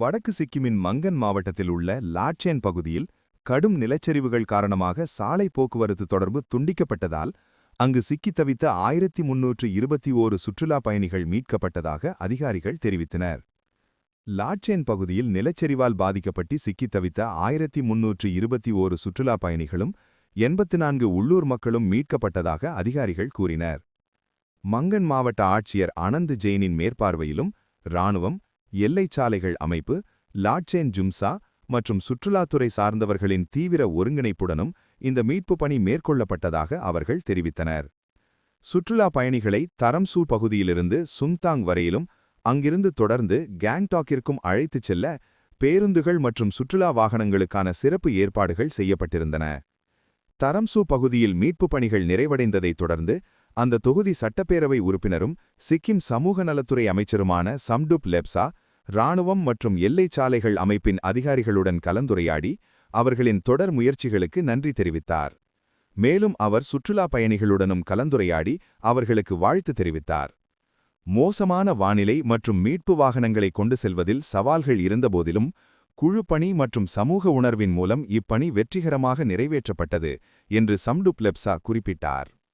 வடக்கு சிக்கிமின் மங்கன் மாவட்டத்தில் உள்ள லாட்சேன் பகுதியில் கடும் நிலச்சரிவுகள் காரணமாக சாலை போக்குவரத்து தொடர்பு துண்டிக்கப்பட்டதால் அங்கு சிக்கித் தவித்த 1321 சுற்றுலாப் பயணிகள் மீட்கப்பட்டதாக அதிகாரிகள் தெரிவித்தனர். லாட்சேன் பகுதியில் நிலச்சரிவால் பாதிக்கப்பட்டு சிக்கித் தவித்த 1321 சுற்றுலாப் பயணிகளும் 84 உள்ளூர் மக்களும் மீட்கப்பட்டதாக அதிகாரிகள் கூறினர். மங்கன் மாவட்ட ஆட்சியர் அனந்த் ஜெயினின் மேற்பார்வையிலும் இராணுவம், எல்லைச்சாலைகள் அமைப்பு, லாட்சேன் ஜும்சா மற்றும் சுற்றுலாத்துறை சார்ந்தவர்களின் தீவிர ஒருங்கிணைப்புடனும் இந்த மீட்பு பணி மேற்கொள்ளப்பட்டதாக அவர்கள் தெரிவித்தனர். சுற்றுலா பயணிகளை தரம்சூ பகுதியிலிருந்து சுங்தாங் வரையிலும் அங்கிருந்து தொடர்ந்து கேங்டாக்கிற்கும் அழைத்துச் செல்ல பேருந்துகள் மற்றும் சுற்றுலா வாகனங்களுக்கான சிறப்பு ஏற்பாடுகள் செய்யப்பட்டிருந்தன. தரம்சூ பகுதியில் மீட்பு பணிகள் நிறைவடைந்ததைத் தொடர்ந்து அந்த தொகுதி சட்டப்பேரவை உறுப்பினரும் சிக்கிம் சமூக நலத்துறை அமைச்சருமான சம்டுப் லெப்சா இராணுவம் மற்றும் எல்லைச்சாலைகள் அமைப்பின் அதிகாரிகளுடன் கலந்துரையாடி அவர்களின் தொடர் முயற்சிகளுக்கு நன்றி தெரிவித்தார். மேலும் அவர் சுற்றுலா பயணிகளுடனும் கலந்துரையாடி அவர்களுக்கு வாழ்த்து தெரிவித்தார். மோசமான வானிலை மற்றும் மீட்பு வாகனங்களை கொண்டு செல்வதில் சவால்கள் இருந்தபோதிலும் குழுப்பணி மற்றும் சமூக உணர்வின் மூலம் இப்பணி வெற்றிகரமாக நிறைவேற்றப்பட்டது என்று சம்டுப் லெப்சா குறிப்பிட்டார்.